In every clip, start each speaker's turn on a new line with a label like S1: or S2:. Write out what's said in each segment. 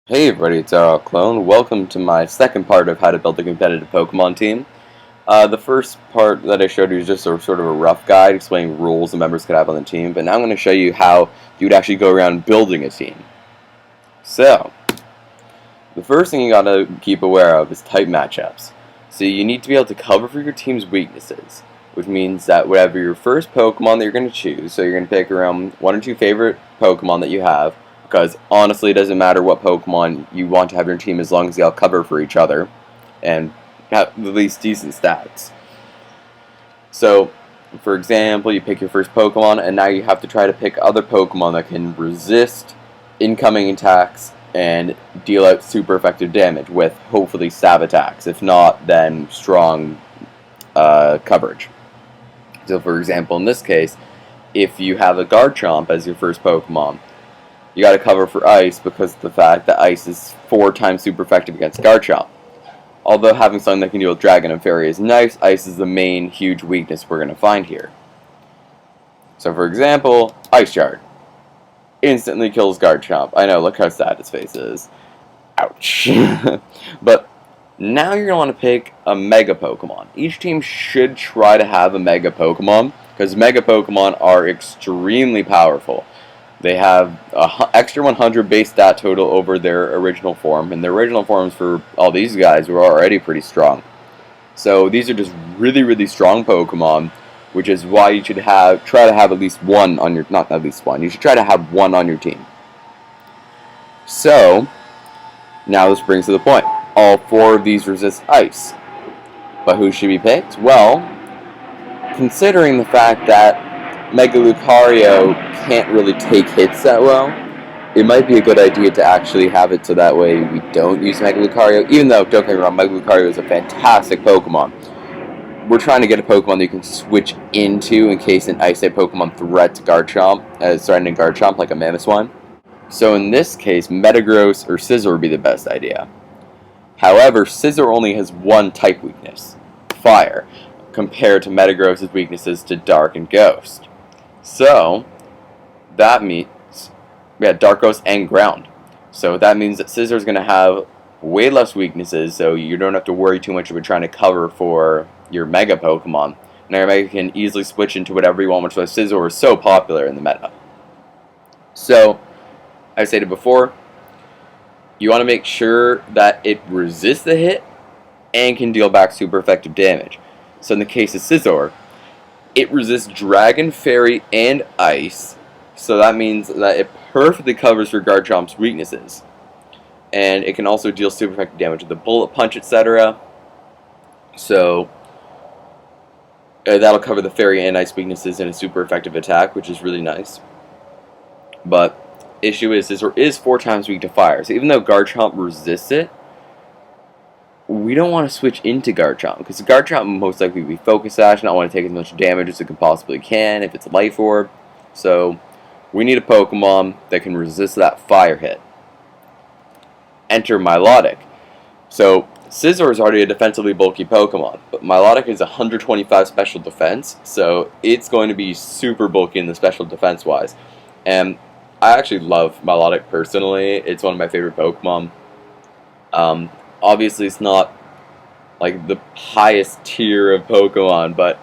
S1: Hey everybody, it's RLCLONED. Welcome to my second part of how to build a competitive Pokemon team. The first part that I showed you is just a sort of a rough guide explaining rules the members could have on the team, but now I'm going to show you how you would actually go around building a team. So, the first thing you got to keep aware of is type matchups. So you need to be able to cover for your team's weaknesses, which means that whatever your first Pokemon that you're going to choose, so you're going to pick around one or two favorite Pokemon that you have, because honestly it doesn't matter what Pokemon you want to have in your team as long as they all cover for each other and have at least decent stats. So, for example, you pick your first Pokemon and now you have to try to pick other Pokemon that can resist incoming attacks and deal out super effective damage with hopefully stab attacks. If not, then strong coverage. So for example, in this case, if you have a Garchomp as your first Pokemon, you got to cover for Ice because of the fact that Ice is 4 times super effective against Garchomp. Although having something that can deal with Dragon and Fairy is nice, Ice is the main huge weakness we're going to find here. So for example, Ice Shard instantly kills Garchomp. I know, look how sad his face is. Ouch. But now you're going to want to pick a Mega Pokemon. Each team should try to have a Mega Pokemon because Mega Pokemon are extremely powerful. They have an extra 100 base stat total over their original form, and their original forms for all these guys were already pretty strong. So these are just really, really strong Pokemon, which is why you should try to have at least one on your, not at least one, you should try to have one on your team. So, now this brings to the point. All 4 of these resist Ice. But who should be picked? Well, considering the fact that Mega Lucario can't really take hits that well, it might be a good idea to actually have it so that way we don't use Mega Lucario, even though, don't get me wrong, Mega Lucario is a fantastic Pokemon. We're trying to get a Pokemon that you can switch into in case an Ice-type Pokemon threats Garchomp, threatening Garchomp like a Mamoswine. So in this case, Metagross or Scizor would be the best idea. However, Scizor only has one type weakness, Fire, compared to Metagross's weaknesses to Dark and Ghost. So, that means we had Dark Ghost and Ground. So that means that Scizor is going to have way less weaknesses, so you don't have to worry too much about trying to cover for your Mega Pokemon. Now your Mega can easily switch into whatever you want, which is why Scizor is so popular in the meta. So, I stated before, you want to make sure that it resists the hit and can deal back super effective damage. So in the case of Scizor, it resists Dragon, Fairy, and Ice, so that means that it perfectly covers for Garchomp's weaknesses. And it can also deal super effective damage with the Bullet Punch, etc. So that'll cover the Fairy and Ice weaknesses in a super effective attack, which is really nice. But issue is Scizor is 4 times weak to Fire, so even though Garchomp resists it, we don't want to switch into Garchomp, because Garchomp will most likely be Focus Sash, not want to take as much damage as it can possibly can if it's a Life Orb. So we need a Pokemon that can resist that Fire hit. Enter Milotic. So Scizor is already a defensively bulky Pokemon, but Milotic is 125 special defense, so it's going to be super bulky in the special defense wise. And I actually love Milotic personally. It's one of my favorite Pokemon. Obviously, it's not like the highest tier of Pokemon, but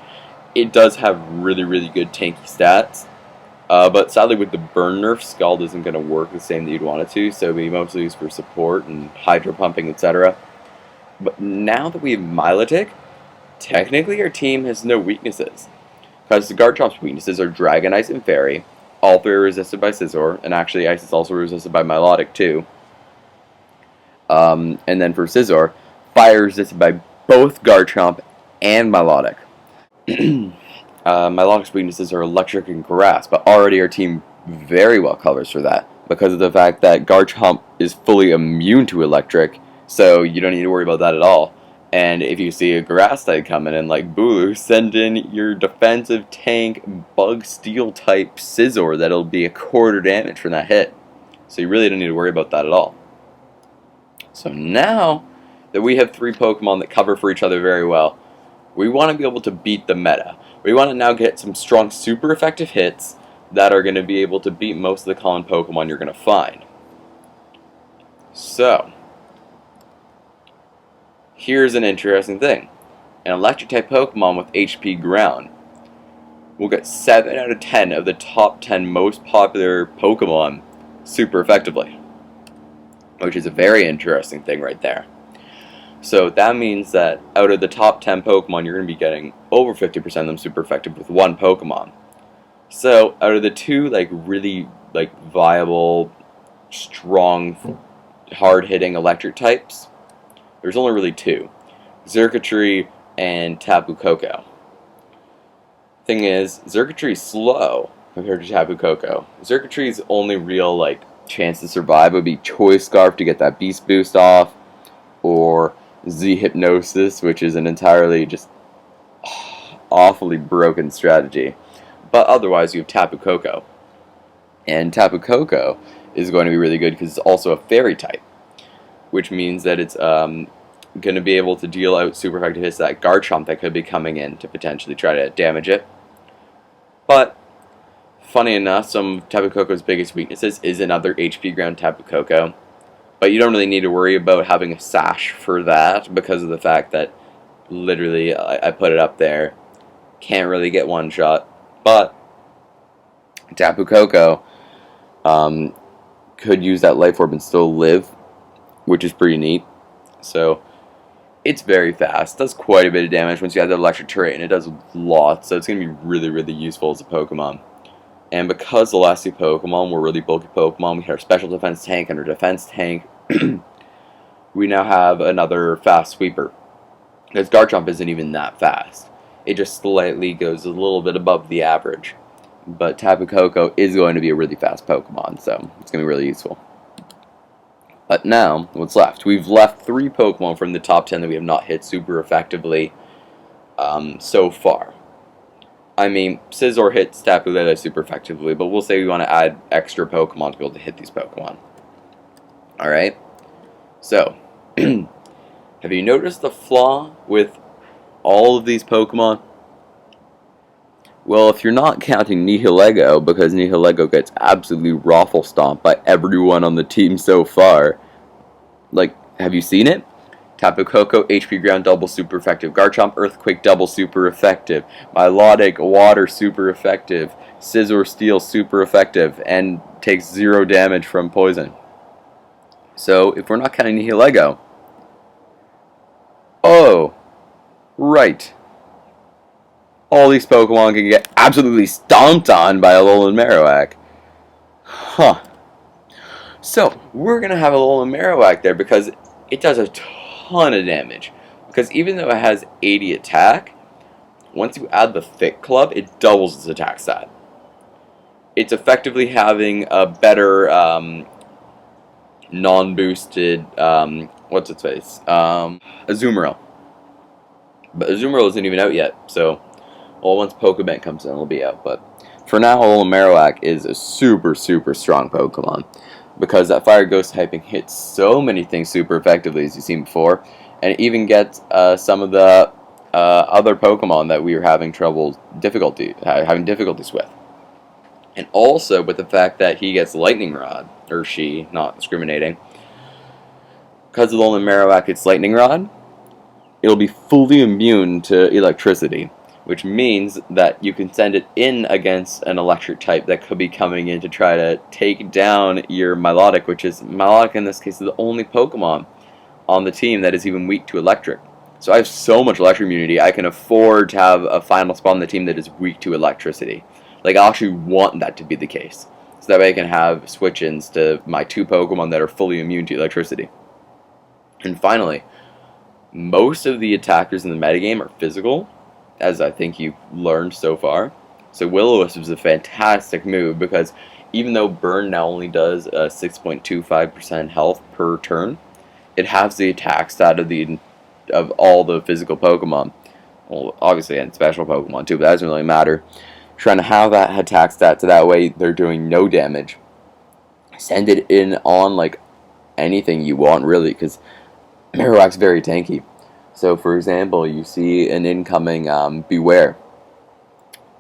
S1: it does have really, really good tanky stats. But sadly, with the burn nerf, Scald isn't going to work the same that you'd want it to, so it'll be mostly used for support and Hydro Pumping, etc. But now that we have Milotic, technically our team has no weaknesses. Because the Garchomp's weaknesses are Dragon, Ice, and Fairy. All 3 are resisted by Scizor, and actually Ice is also resisted by Milotic too. And then for Scizor, Fire is resisted by both Garchomp and Milotic. Milotic's weaknesses are Electric and Grass, but already our team very well covers for that because of the fact that Garchomp is fully immune to Electric, so you don't need to worry about that at all. And if you see a Grass type coming in like Bulu, send in your defensive tank Bug Steel type Scizor that'll be a quarter damage from that hit. So you really don't need to worry about that at all. So now that we have 3 Pokemon that cover for each other very well, we want to be able to beat the meta. We want to now get some strong super effective hits that are going to be able to beat most of the common Pokemon you're going to find. So, here's an interesting thing. An electric-type Pokemon with HP Ground will get 7 out of 10 of the top 10 most popular Pokemon super effectively, which is a very interesting thing right there. So that means that out of the top 10 Pokemon, you're going to be getting over 50% of them super effective with one Pokemon. So out of the two really viable, strong, hard-hitting electric types, there's only really two: Xurkitree and Tapu Koko. Thing is, Xurkitree's slow compared to Tapu Koko. Xurkitree's only real chance to survive would be Choice Scarf to get that Beast Boost off, or Z Hypnosis, which is an entirely just awfully broken strategy. But otherwise, you have Tapu Koko. And Tapu Koko is going to be really good because it's also a fairy type, which means that it's going to be able to deal out super effective hits to that Garchomp that could be coming in to potentially try to damage it. But, funny enough, some of Tapu Koko's biggest weaknesses is another HP Ground Tapu Koko. But you don't really need to worry about having a sash for that because of the fact that literally I put it up there. Can't really get one shot. But Tapu Koko could use that Life Orb and still live, which is pretty neat. So it's very fast. Does quite a bit of damage once you have the electric terrain. It does lots, so it's going to be really, really useful as a Pokemon. And because the last two Pokemon were really bulky Pokemon, we had our Special Defense tank and our Defense tank, we now have another fast sweeper. Because Garchomp isn't even that fast. It just slightly goes a little bit above the average. But Tapu Koko is going to be a really fast Pokemon, so it's going to be really useful. But now, what's left? We've left 3 Pokemon from the top 10 that we have not hit super effectively so far. I mean, Scizor hits Tapu Lele super effectively, but we'll say we want to add extra Pokemon to be able to hit these Pokemon. Alright? So, have you noticed the flaw with all of these Pokemon? Well, if you're not counting Nihilego, because Nihilego gets absolutely raffle stomped by everyone on the team so far, have you seen it? Tapu Koko, HP Ground, double super effective. Garchomp, Earthquake, double super effective. Milotic, Water, super effective. Scizor, Steel, super effective, and takes 0 damage from poison. So, if we're not counting Nihilego... Oh! Right. All these Pokemon can get absolutely stomped on by Alolan Marowak. Huh. So, we're going to have Alolan Marowak there because it does a ton of damage. Because even though it has 80 attack, once you add the Thick Club, it doubles its attack stat. It's effectively having a better non-boosted, what's its face? Azumarill. But Azumarill isn't even out yet, so well, once Pokebank comes in, it'll be out. But for now, Alolan Marowak is a super, super strong Pokemon. Because that Fire Ghost typing hits so many things super effectively, as you've seen before. And it even gets some of the other Pokemon that we were having difficulties with. And also with the fact that he gets Lightning Rod, or she, not discriminating. Because of Alolan Marowak gets Lightning Rod, it'll be fully immune to electricity. Which means that you can send it in against an electric type that could be coming in to try to take down your Milotic, which is, Milotic in this case is the only Pokemon on the team that is even weak to electric. So I have so much electric immunity, I can afford to have a final spot on the team that is weak to electricity. I actually want that to be the case. So that way I can have switch-ins to my 2 Pokemon that are fully immune to electricity. And finally, most of the attackers in the metagame are physical, as I think you've learned so far. So Will-O-Wisp is a fantastic move because even though Burn now only does 6.25% health per turn, it has the attack stat of all the physical Pokemon. Well, obviously and special Pokemon too, but that doesn't really matter. Trying to have that attack stat so that way they're doing no damage. Send it in on anything you want really, because Marowak's very tanky. So, for example, you see an incoming Beware,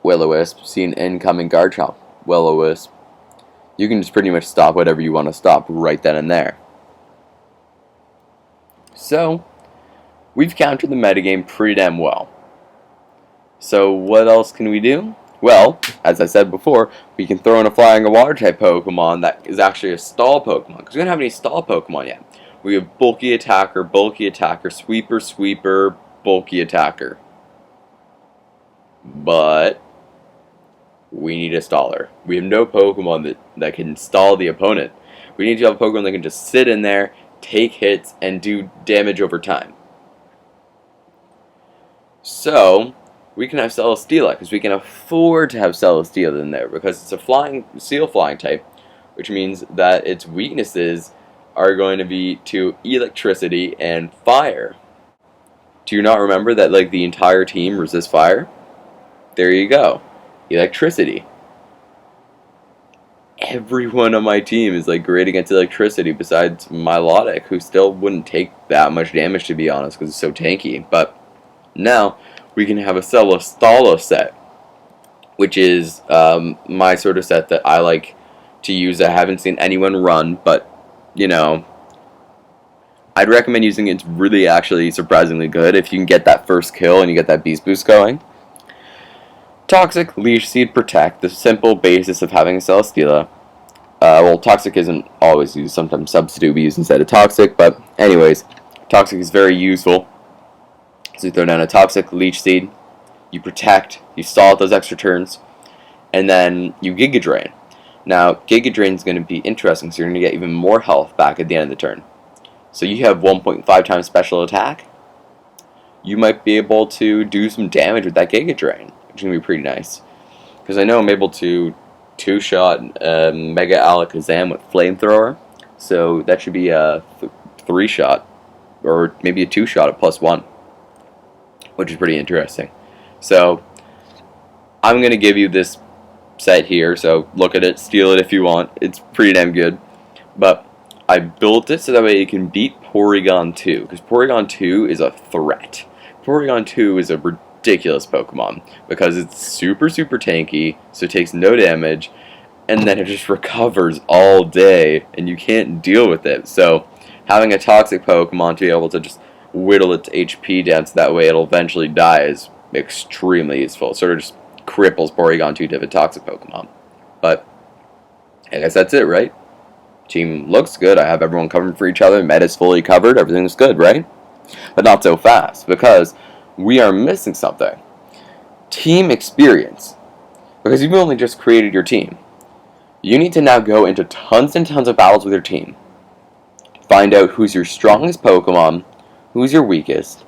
S1: Will-O-Wisp, see an incoming Garchomp, Will-O-Wisp. You can just pretty much stop whatever you want to stop right then and there. So, we've countered the metagame pretty damn well. So what else can we do? Well, as I said before, we can throw in a flying or water type Pokemon that is actually a stall Pokemon, because we don't have any stall Pokemon yet. We have bulky attacker, sweeper, sweeper, bulky attacker. But we need a staller. We have no Pokemon that can stall the opponent. We need to have a Pokemon that can just sit in there, take hits, and do damage over time. So, we can have Celesteela, because we can afford to have Celesteela in there, because it's a Steel flying type, which means that its weaknesses are going to be to electricity and fire. Do you not remember that like the entire team resists fire? There you go. Electricity. Everyone on my team is like great against electricity besides Milotic, who still wouldn't take that much damage, to be honest, because it's so tanky. But now we can have a Celesteela set, which is my sort of set that I like to use. I haven't seen anyone run, but you know, I'd recommend using it. It's really actually surprisingly good if you can get that first kill and you get that beast boost going. Toxic, Leech Seed, Protect, the simple basis of having a Celesteela. Well, Toxic isn't always used. Sometimes Substitute will be used instead of Toxic, but anyways, Toxic is very useful. So you throw down a Toxic, Leech Seed, you Protect, you stall those extra turns, and then you Giga Drain. Now, Giga Drain is going to be interesting, so you're going to get even more health back at the end of the turn. So you have 1.5 times special attack. You might be able to do some damage with that Giga Drain, which is going to be pretty nice. Because I know I'm able to two-shot Mega Alakazam with Flamethrower, so that should be a three-shot, or maybe a two-shot at +1, which is pretty interesting. So I'm going to give you this set here, so look at it, steal it if you want. It's pretty damn good. But I built it so that way it can beat Porygon 2, because Porygon 2 is a threat. Porygon 2 is a ridiculous Pokemon, because it's super tanky, so it takes no damage, and then it just recovers all day, and you can't deal with it. So having a toxic Pokemon to be able to just whittle its HP down so that way it'll eventually die is extremely useful. It sort of just cripples Porygon 2 to have a toxic Pokemon. But I guess that's it, right? Team looks good. I have everyone covering for each other. Meta's fully covered. Everything's good, right? But not so fast, because we are missing something. Team experience. Because you've only just created your team. You need to now go into tons and tons of battles with your team. Find out who's your strongest Pokemon, who's your weakest,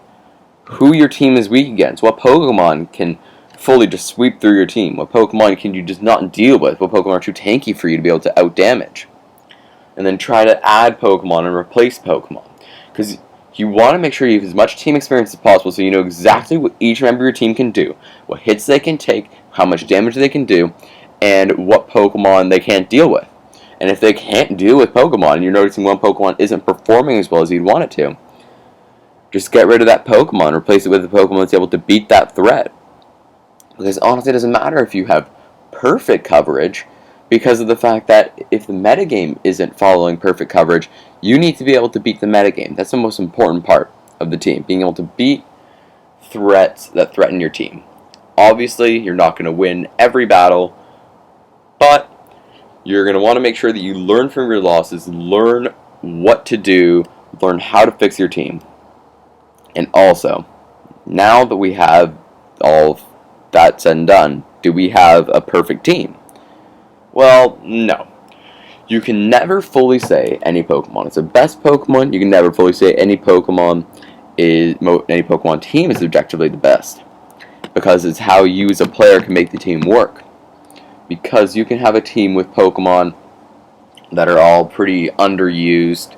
S1: who your team is weak against, what Pokemon can fully just sweep through your team, what Pokemon can you just not deal with, what Pokemon are too tanky for you to be able to outdamage. And then try to add Pokemon and replace Pokemon. Because you want to make sure you have as much team experience as possible so you know exactly what each member of your team can do, what hits they can take, how much damage they can do, and what Pokemon they can't deal with. And if they can't deal with Pokemon, and you're noticing one Pokemon isn't performing as well as you'd want it to, just get rid of that Pokemon, replace it with a Pokemon that's able to beat that threat. Because honestly, it doesn't matter if you have perfect coverage, because of the fact that if the metagame isn't following perfect coverage, you need to be able to beat the metagame. That's the most important part of the team, being able to beat threats that threaten your team. Obviously, you're not going to win every battle, but you're going to want to make sure that you learn from your losses, learn what to do, learn how to fix your team. And also, now that we have all of that said and done, do we have a perfect team? Well, no. You can never fully say any Pokemon is the best Pokemon. You can never fully say any Pokemon team is objectively the best, because it's how you as a player can make the team work. Because you can have a team with Pokemon that are all pretty underused,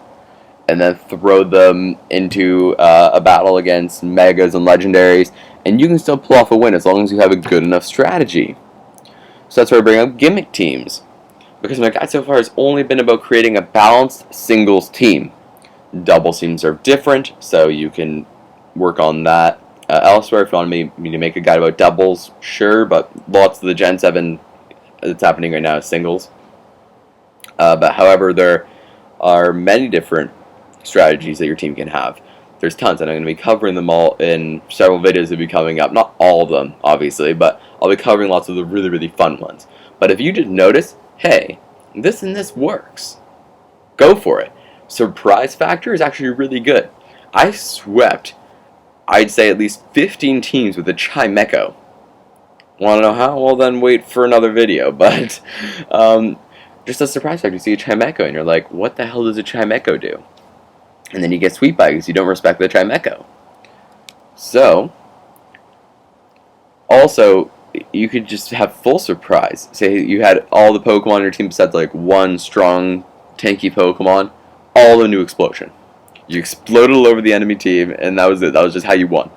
S1: and then throw them into a battle against Megas and Legendaries, and you can still pull off a win as long as you have a good enough strategy. So that's where I bring up gimmick teams. Because my guide so far has only been about creating a balanced singles team. Doubles teams are different, so you can work on that elsewhere. If you want me to make a guide about doubles, sure, but lots of the Gen 7 that's happening right now is singles. But however, there are many different strategies that your team can have. There's tons, and I'm going to be covering them all in several videos that will be coming up. Not all of them, obviously, but I'll be covering lots of the really, really fun ones. But if you just notice, hey, this and this works, go for it. Surprise factor is actually really good. I swept, I'd say, at least 15 teams with a Chimecho. Want to know how? Well, then wait for another video. But just a surprise factor, you see a Chimecho, and you're like, what the hell does a Chimecho do? And then you get sweet by because you don't respect the Chimecho. So, also, you could just have full surprise. Say you had all the Pokemon in your team besides like one strong, tanky Pokemon, all a new explosion. You exploded all over the enemy team, and that was it. That was just how you won.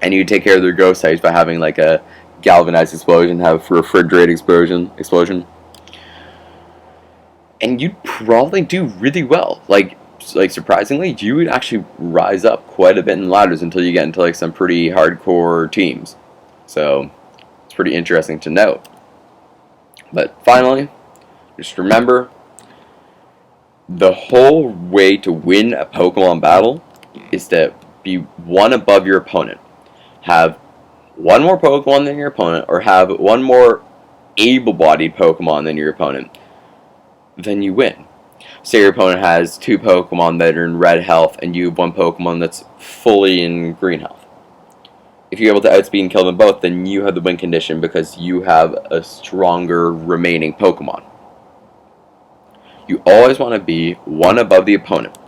S1: And you take care of their ghost types by having like a galvanized explosion, have a refrigerated explosion. And you'd probably do really well. Like surprisingly, you would actually rise up quite a bit in ladders until you get into like some pretty hardcore teams. So it's pretty interesting to note. But finally, just remember, the whole way to win a Pokemon battle is to be one above your opponent. Have one more Pokemon than your opponent, or have one more able-bodied Pokemon than your opponent. Then you win. Say your opponent has 2 Pokemon that are in red health, and you have 1 Pokemon that's fully in green health. If you're able to outspeed and kill them both, then you have the win condition because you have a stronger remaining Pokemon. You always want to be one above the opponent.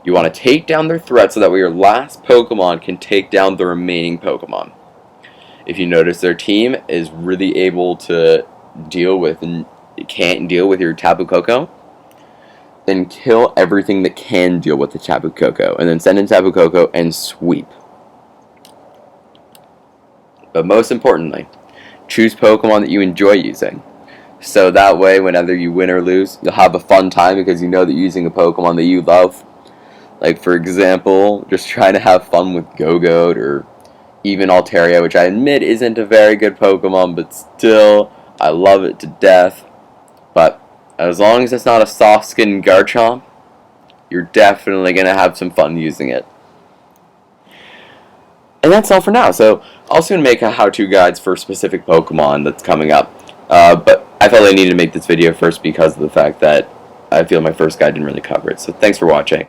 S1: You want to take down their threat so that way your last Pokemon can take down the remaining Pokemon. If you notice their team is really able to deal with and can't deal with your Tapu Koko, then kill everything that can deal with the Tapu Koko, and then send in Tapu Koko and sweep. But most importantly, choose Pokemon that you enjoy using. So that way, whenever you win or lose, you'll have a fun time because you know that you're using a Pokemon that you love. Like, for example, just trying to have fun with Go-Goat or even Altaria, which I admit isn't a very good Pokemon, but still, I love it to death. But as long as it's not a soft-skinned Garchomp, you're definitely going to have some fun using it. And that's all for now. So I'll soon make a how-to guides for specific Pokemon that's coming up. But I felt I needed to make this video first because of the fact that I feel my first guide didn't really cover it. So thanks for watching.